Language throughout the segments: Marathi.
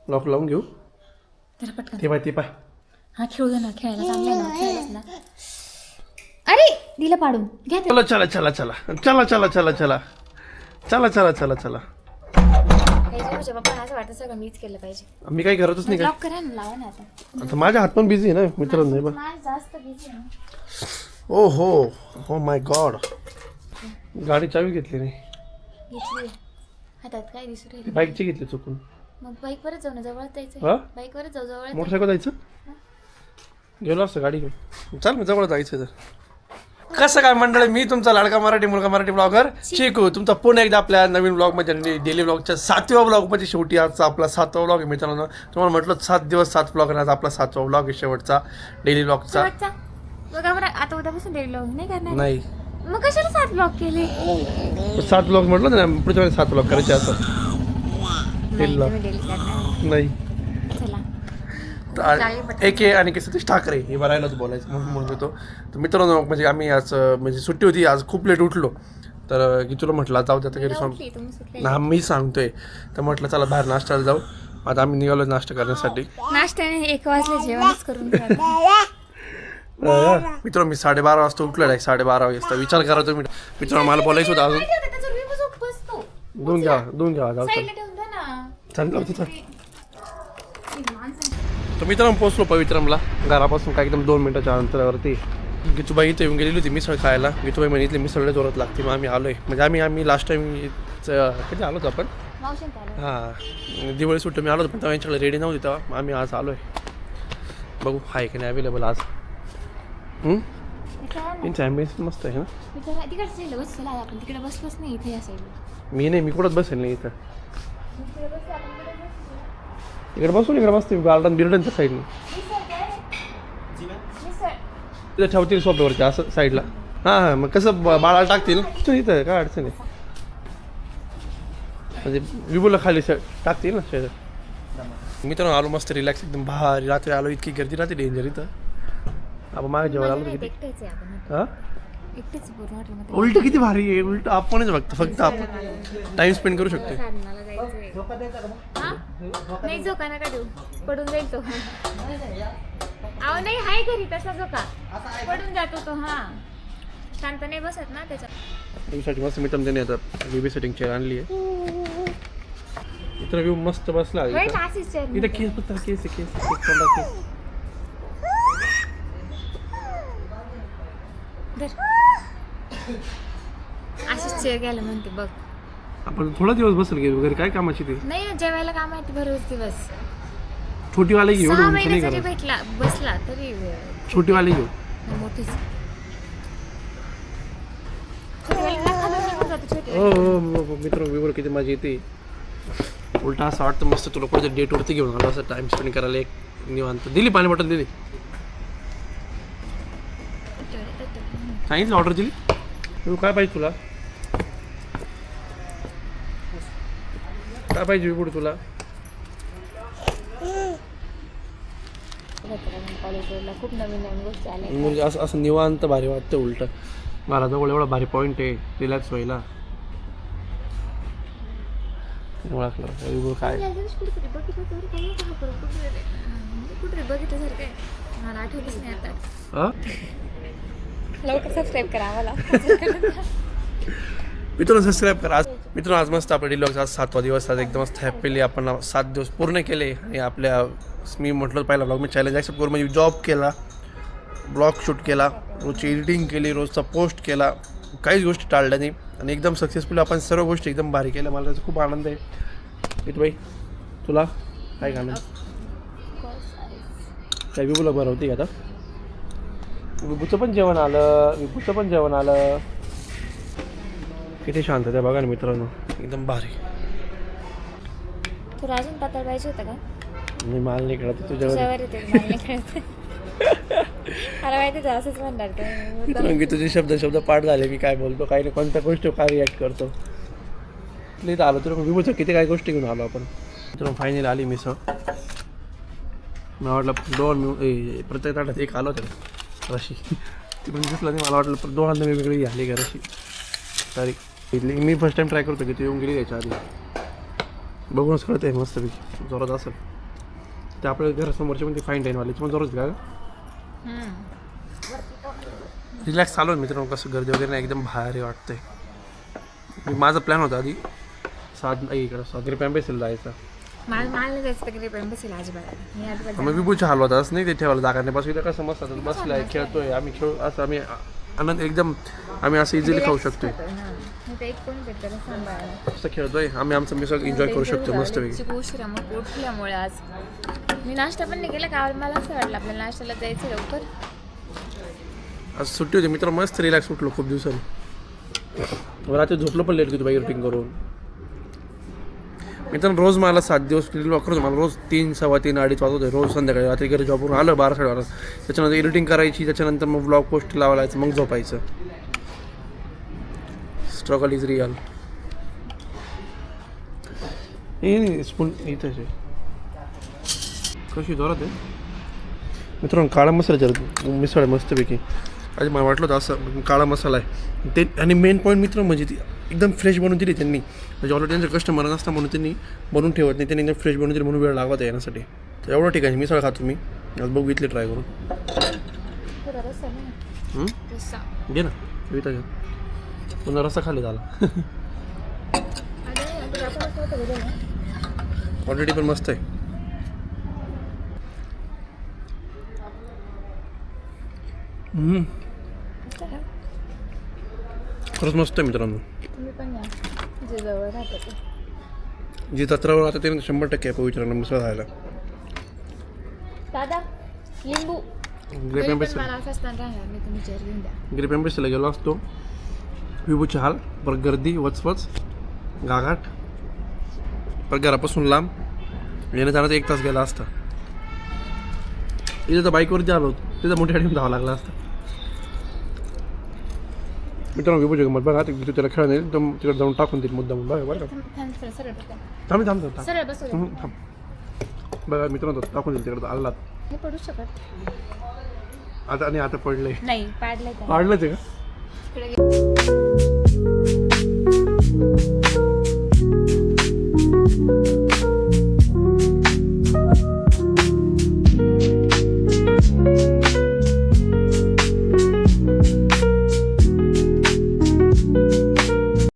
लॉक लावून घेऊ. जरा पटकन. ते पाय हा खेळू दे ना, खेळायला चांगलं आहे ना, खेळायलाच ना. अरे दिलं पाडून घ्या ते. चला चला चला चला चला चला चला चला चला चला चला चला. पप्पा असं वाटतं सगळं मीच केलं पाहिजे. मी काही करतच नाही लॉक करा ना, लावा ना आता. आता माझ्या हात पण बिझी आहे ना मित्रांनो. नाही बघ. माझं जास्त बिझी आहे. ओ हो माय गॉड. गाडी चावी घेतली नाही. घेतली हातात काय दिसू राहिली. बाईकची घेतली चुकून. मग बाईक वरच जाऊ ना, जवळच हा? जायचं. बाईक वरच जाऊ, जवळ. मोटरसायकल जायचं गेलो असतं गाडी घेऊन. चल मी जवळ जायचं तर. कसं काय मंडळी, मी तुमचा लाडका मराठी मुलगा मराठी ब्लॉगर चिकू तुमचा पुन्हा एकदा आपल्या नवीन ब्लॉगमध्ये डेली ब्लॉगच्या 7व्या ब्लॉगमध्ये शेवटी आजचा आपला 7वा ब्लॉग आहे मित्रांनो. तुम्हाला म्हटलं 7 दिवस 7 ब्लॉग आणि आज आपला 7वा ब्लॉग आहे शेवटचा डेली ब्लॉगचा. बघा बरं, आता उद्यापासून डेली ब्लॉग नाही करणार. नाही मग कशाला 7 ब्लॉग केले? 7 ब्लॉग म्हटलं ना, पुढच्या वेळेस 7 ब्लॉग करायचे असं. नाही, तुम्ही daily करणार. नाही चला एक आहे आणि सतीश ठाकरे हे बरायलाच बोलायचं म्हणून येतो. तर मित्रांनो म्हणजे आम्ही आज म्हणजे सुट्टी होती आज, खूप लेट उठलो. तर की तुला म्हटलं जाऊ द्या घरी सांग ना, मी सांगतोय. तर म्हटलं चला बाहेर नाश्त्याला जाऊ. आता आम्ही निघालो नाश्ता करण्यासाठी. नाश्त्याने 1 वाजले जेवणच करून मित्रांनो मी 12:30 वाजता उठलो. 12:30 वाजता विचार करा तुम्ही. मित्रांनो मला बोलायचं होतं अजून. दोन घ्या जाऊ. चल जाऊ चल. तर मित्रांनो पोचलो पवित्रमला घरापासून काय एकदम 2 मिनिटाच्या अंतरावरती. गीतूबाई इथे येऊन गेलेली होती मिसळ खायला. गीतूबाई म्हणे इथली मिसळ जोरात लागते. मग आम्ही आलोय. म्हणजे आम्ही लास्ट टाइम कधी आलो होतो आपण. हां दिवाळी सुट्टी मी आलो होतो पण तेव्हा यांच्याकडे रेडी नव्हती. तेव्हा आम्ही आज आलोय. बघू आहे की नाही अवेलेबल आज. यांचा ॲम्बियन्स मस्त आहे ना. तिकडे बसलोच नाही इथे या साईडला. मी कुठंच बसेल नाही इथं. इकडे बसतो गार्डन बिर्डनच्या साईडने. तिथं ठेवतील सोप्यावरती असं साईडला. हां मग कसं बाळाला टाकतील इथं काय अडचण आहे. म्हणजे विबूला खाली टाकतील ना शेजार. मित्रांनो आलो मस्त रिलॅक्स एकदम भारी. रात्री आलो इतकी गर्दी राहते डेंजर इथं. आपण मागे जेव्हा आलो किती हां उलट किती भारी आहे. उलट आपणच फक्त आपण टाइम स्पेंड करू शकतो. नाही झोका नका देऊ, पडून जाईल तो. अहो नाही हाय घरी तसा झोका, पडून जातो तो. हा शांत नाही बसत ना त्याच्यात. व्ह्यूसाठी मस्त मित्रांनो त्याने आता बेबी सेटिंग चेअर आणली आहे. इथं व्ह्यू मस्त बसला. इथं केस बघता केस अशीच चेअर घ्यायला म्हणते बघ. आपण थोडा दिवस बसेल घे वगैरे काय कामाची ते. नाही ना जेवायला काम आहे बरोबर दिवस. छोटी वाली घेऊ. 6 महिने जरी भेटला बसला तरी. छोटी वाली घेऊ. मोठीच. हो मित्र व्ह्यूवर किती मजा येते. उलटा असं वाटतं मस्त तुला कुठे डेटवरती घेऊन आलो असं टाइम स्पेंड करायला. एक निवांत दिली पाणी बॉटल दिली. सांगितलं ऑर्डर दिली. काय पाहिजे तुला काय पाहिजे पुढे तुला. खूप नवीन गोष्टी आल्या. म्हणजे असं निवांत भारी वाटतं. उलट घराजवळ एवढा भारी पॉईंट आहे रिलॅक्स व्हायला. ओळखलं काय बघितलं मला आठवतच नाही आता. लवकर सबस्क्राईब करा आम्हाला. मित्रांनो सबस्क्राईब करा. आज मित्रांनो आज मस्त आपल्या डिलॉग्स आज 7वा दिवस. आज एकदम मस्त हॅपीली आपण 7 दिवस पूर्ण केले. आणि आपल्या मी म्हटलं पहिला ब्लॉग मी चॅलेंज ॲक्सेप्ट करून म्हणजे जॉब केला, ब्लॉग शूट केला, रोजची एडिटिंग केली, रोजचा पोस्ट केला, काहीच गोष्टी टाळल्या नाही. आणि एकदम सक्सेसफुली आपण सर्व गोष्टी एकदम भारी केल्या. मला त्याचा खूप आनंद आहे. गीतूबाई तुला काय गाणं काय विबूला बरं होती आता. विभूचं पण जेवण आलं. किती शांत आहे बघा ना मित्रांनो एकदम भारी. तुला अजून पातळ पाहिजे होतं का? मी माल नाही कळत तुझ्यावर. मला माहिती असंच म्हणणार का तुझे शब्द पाठ झाले. मी काय बोलतो काय नाही कोणत्या गोष्टी काय रिॲक्ट करतो. नाही आलो तुला विभूचं किती काय गोष्टी घेऊन आलो आपण. मित्रांनो फायनली आली मिसळ. मला वाटलं 2 प्रत्येक ताटात एक आलो होतं रशी. ती पण दिसलं नाही. मला वाटलं 2 वेगवेगळी आली का रशी. सॉरी इथली मी फर्स्ट टाइम ट्राय करतो की ती येऊन गेली त्याच्या आधी. बघूनच कळत आहे मस्तपैकी जोरात असेल. ते आपल्या घरासमोरचे पण ते फाईन डाईनवाले पण जरूरच का रिलॅक्स चालू आहे मित्रांनो. कसं गर्दी वगैरे नाही, एकदम भारी वाटतंय. माझा प्लॅन होता आधी इकडं ग्रेप एम्बेसीला जायचा. मला जायचं तर ग्रेप एम्बेसीला अजिबात मग विभूच्या हालवत असं नाही ते ठेवायला जागा नाही. बस इथं कसं मस्त बसलाय खेळतोय आम्ही खेळू असं आम्ही आनंद एकदम आम्ही असं इझिली खाऊ शकतोय. मस्त खेळतोय आम्ही आमचं मिसळ एन्जॉय करू शकतो मस्तपैकी. उशिरा मग उठल्यामुळे आज मी नाश्ता पण नाही केला का. मला असं वाटलं आपल्याला नाश्त्याला जायचं लवकर. आज सुट्टी होती मित्र, मस्त रिलॅक्स उठलो खूप दिवसांनी. रात्री झोपलो पण लेट होती बाईक रुटीन करून. मित्रांनो रोज मला 7 दिवस वॉक करतो. मला रोज 3, 3:15, 2:30 वाजत होते रोज संध्याकाळी. रात्री घरी जॉबवरून आलं 12, 12:30. त्याच्यानंतर एडिटिंग करायची, त्याच्यानंतर मग व्लॉग पोस्ट लावायचं, मग झोपायचं. Struggle is real. हे स्पून इथंच आहे. कशी जोरात आहे मित्रांनो. काळा मसाल्याच्या मिसळ आहे मस्तपैकी. आधी मला वाटलं होतं असं काळा मसाला आहे ते. आणि मेन पॉईंट मित्र म्हणजे ती एकदम फ्रेश बनवून दिली त्यांनी. म्हणजे ऑलरेडी त्यांचं कस्टमर नसतं म्हणून त्यांनी बनवून ठेवत नाही. त्यांनी एकदम फ्रेश बनवून दिली म्हणून वेळ लागत आहे येण्यासाठी. तर एवढं ठिकाणी मिसळ खातो मी. आज बघू इथले ट्राय करून. घे ना इथं घे. पुन्हा रस्सा खाली झाला. ऑलरेडी पण मस्त आहे. खरंच मस्त आहे मित्रांनो. जी जत्रावर आता ते 100% आहे पवित्रांना मिसळ खायला. दादा लिंबू ग्रेप एम्बेसीला गेलो असतो. विभूचे हाल, परत गर्दी, वचवच, गागाट, परत घरापासून लांब येणं जाण्याचा 1 तास गेला असता. इथं तर बाईकवरती आलो तिथं मोठ्या गाडीने धावा लागला असता. मित्रांनो विभूच्या गमत बघा तू त्याला खेळा नाही तर तिकडे जाऊन टाकून देईल मुद्दा बघा बरं का. थांब बघा मित्रांनो टाकून देईल तिकडे आल्लात. पडू शकत आता आणि आता पडलंय नाही. पाडलंच आहे का.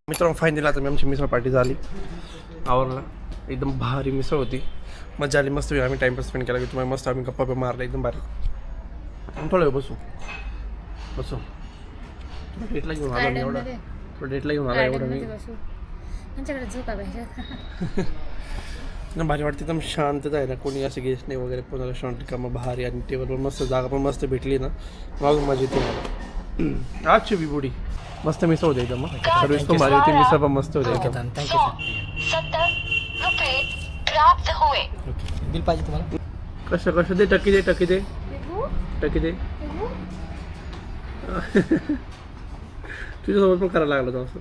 मित्रांनो फायनली आता मी आमची मिसळ पार्टी झाली. आवरला एकदम भारी मिसळ होती. मजा आली मस्त. आम्ही टाइमपास स्पेंड केला की तुम्हाला मस्त आम्ही गप्पा मारला एकदम भारी. थोडं बसू डेटला घेऊन आलो मी एवढा. डेटला घेऊन आला एवढं मी. एकदम भारी वाटते. एकदम शांतता आहे ना. कोणी असं गेस्ट नाही वगैरे. कोणाला रेस्टॉरंट का मग भारी आणि टेबलवर मस्त जागा पण मस्त भेटली ना. मग मजा येते मला. आजची बिबुडी मस्त मिसळ होते एकदम. सर्विस पण भारी होती. मिसळ पण मस्त होते एकदम. बिल पाहिजे तुम्हाला. कसं दे. टक्की दे. तुझ्यासोबत पण करायला लागलं होतं असं.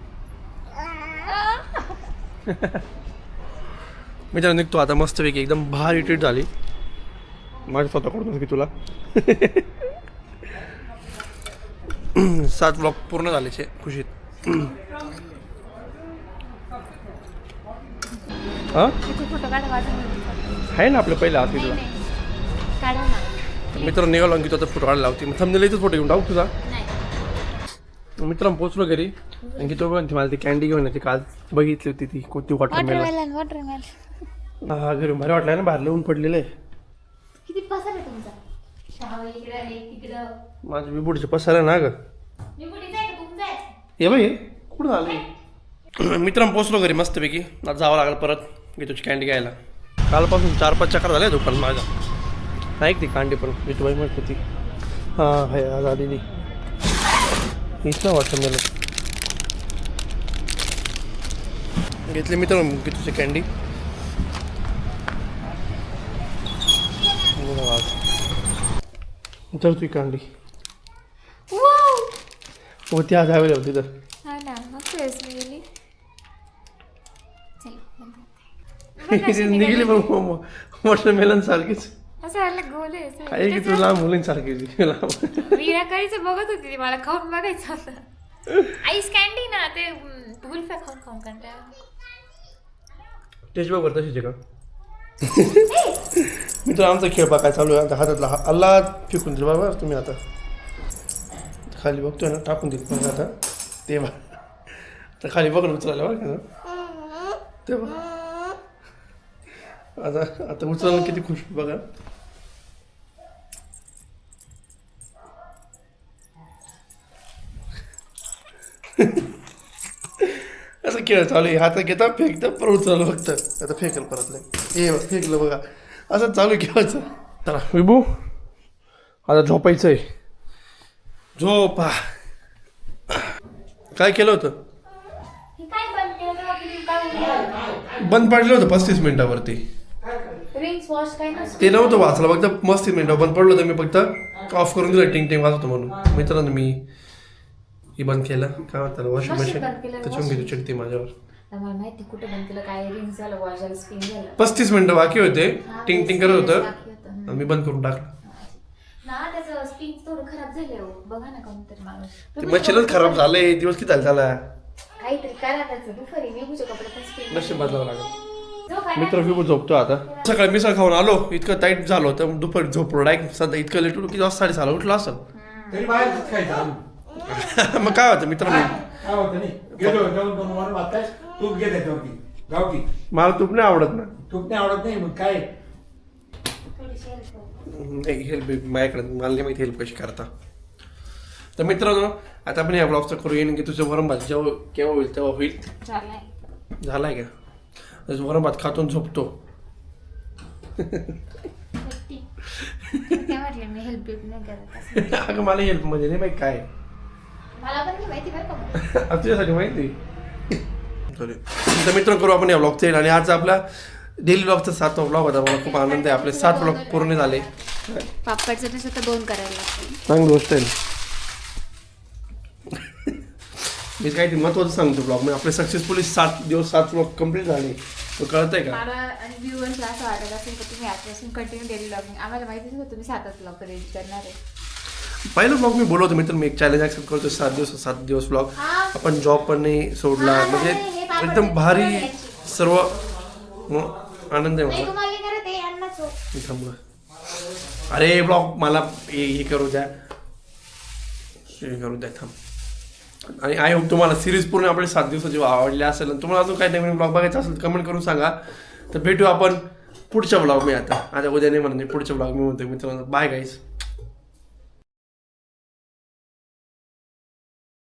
मित्रांनो निघतो आता मस्तपैकी. एकदम भारी ट्रीट झाली माझ्या स्वतःकडून की तुला. 7 ब्लॉग पूर्ण झाल्याचे खुशीत. हां आहे ना आपलं पहिलं आधी तुला. मित्र निघालो की तो फोटो काढायला लावते. मग थंबनेल इथंच फोटो घेऊन टाकू तुझा. मित्रांनो पोचलो घरी आणि की तो म्हणते मला ती कॅन्डी घेऊन येते. काल बघितली होती ती कोणती वॉटरमेलन. हा घरी भारी वाटलं ना. बाहेर लिहून पडलेलं आहे. किती पसार आहे तुमचा. माझ्या विबुडचे पसार आहे ना ग. हे बाई कुठं झालं. मित्रांनो पोचलो घरी मस्तपैकी. आज जावं लागलं परत मी तुझी कॅन्डी घ्यायला. कालपासून 4-5 चक्कर झाले दुकान माझ्या. नाही ती कांडी पण मी तुला म्हणत होती. हां हाय आज आलेली हीच ना वॉटरमेलन घेतली मित्रांनो की तुझी कॅन्डी. तर तुझी कांडी होती आज हवेली होती तर. निघली पण वॉटरमेलन सारखीच आहे की तू लहान मुलींसारखी. मीराकारीचं बघत होती ती. मला खाऊन बघायचं होतं. आईस कॅन्डी ना ते गुल्फ्या खाऊन कंटाळा. टेस्ट बघ बरं तशीच आहे का. मित्र आमचा खेळ बघा काय चालू आहे आता हातातला अल्ला फेकून दिलं बाबा तुम्ही आता खाली बघतोय ना टाकून देत बघा आता ते बघा आता खाली बघून उचलायला बघा ना ते बघा आता उचलायला किती खुश बघा असं खेळ चालू आहे हातात घेता फेकतं परत उचललं फक्त आता फेकल परत नाही हे फेकलं बघा असं चालू खेळायचं चला विभू आता झोपायचं आहे झोपा काय केलं होतं हे काय बंद केलं तेव्हा किती काय बंद पडलं होतं 35 मिनिटावरती रिंग्स वॉश काय नसतं ते नव्हतं वाचलं फक्त 35 मिनिटावर बंद पडलं होतं मी फक्त ऑफ करून दिलं टिंग टिंग वाजवतो म्हणून मित्रांनो मी हे बंद केलं काय म्हणतात वॉशिंग Washing मशीन बंद केलं, त्याच्यावर मी चिडते माझ्यावर मला माहिती कुठे बंद केलं काय रिंग्स झालं वॉश झालं स्पिन झालं 35 मिनिटं बाकी होते हा, टिंग ते टिंग करत होतं बाकी होतं. आणि मी बंद करून टाकलं ना त्याचं स्पिन थोडं खराब झालंय हो. बघा ना कोणतरी माणूस ते तुम्ही मशीनच खराब झाले दिवस किती झाले त्याला काहीतरी करा त्याचं दुपारी निघूच्या कपड्यात स्पिन नशीब बदलावं लागेल मित्र विभू झोपतो आता सकाळी मिसळ खाऊन आलो इतकं टाईट झालं होतं दुपारी झोपलो डायरेक्ट सध्या इतकं लेट उठलो किती वाजता 6:30 उठलो असं तरी बाहेर खायचं मग काय होतं मित्र काय होतं नाही गेलो जाऊन दोन वर वाजताय तूप घे त्याच्यावरती गावठी मला तूप नाही आवडत ना तूप नाही आवडत नाही मग काय नाही हेल्प माझ्याकडे मला नाही माहिती हेल्प कशी करता तर मित्रांनो आता आपण या ब्लॉगचं करू येईन की तुझं वरण भात जेव्हा केव्हा होईल तेव्हा होईल झालंय झालाय का तुझं वरण भात खातून झोपतो काय म्हटलं मी हेल्प नाही करत असं. अगं मला हेल्प म्हणजे नाही माहिती काय मला पण नाही माहिती बरं का मग. तुझ्यासाठी माहिती सॉरी तर मित्र करू आपण या ब्लॉगचं येईल आणि आज आपला डेली ब्लॉगचा 7वा ब्लॉग होता मला खूप आनंद आहे आपले 7 ब्लॉग पूर्ण झाले पापडचं तसं तर 2 करायला लागतं चांगली गोष्ट आहे मी काहीतरी महत्वाचं सांगतो ब्लॉग म्हणजे आपले सक्सेसफुली 7 दिवस 7 ब्लॉग कम्प्लीट झाले तो कळत आहे का मला आणि व्ह्यूअर्सला असं वाटत असेल की तुम्ही आजपासून कंटिन्यू डेली ब्लॉगिंग आम्हाला माहितीच होतं तुम्ही 7च ब्लॉग रेडी करणार आहे पहिलं ब्लॉग मी बोलवतो मित्र मी एक चॅलेंज ऍक्सेप्ट करतो 7 दिवस ब्लॉग आपण जॉब पण नाही सोडला म्हणजे एकदम भारी सर्व आनंद आहे मला थांबा अरे ब्लॉग मला हे करू द्या थांब आणि आय होप तुम्हाला सिरीज पूर्ण आपले 7 दिवसाची आवडली असेल आणि तुम्हाला अजून काही नवीन ब्लॉग बघायचा असेल कमेंट करून सांगा तर भेटू आपण पुढच्या ब्लॉग मी आता उद्या नाही म्हणत पुढच्या ब्लॉग मी म्हणतो मित्रांनो बाय गाईज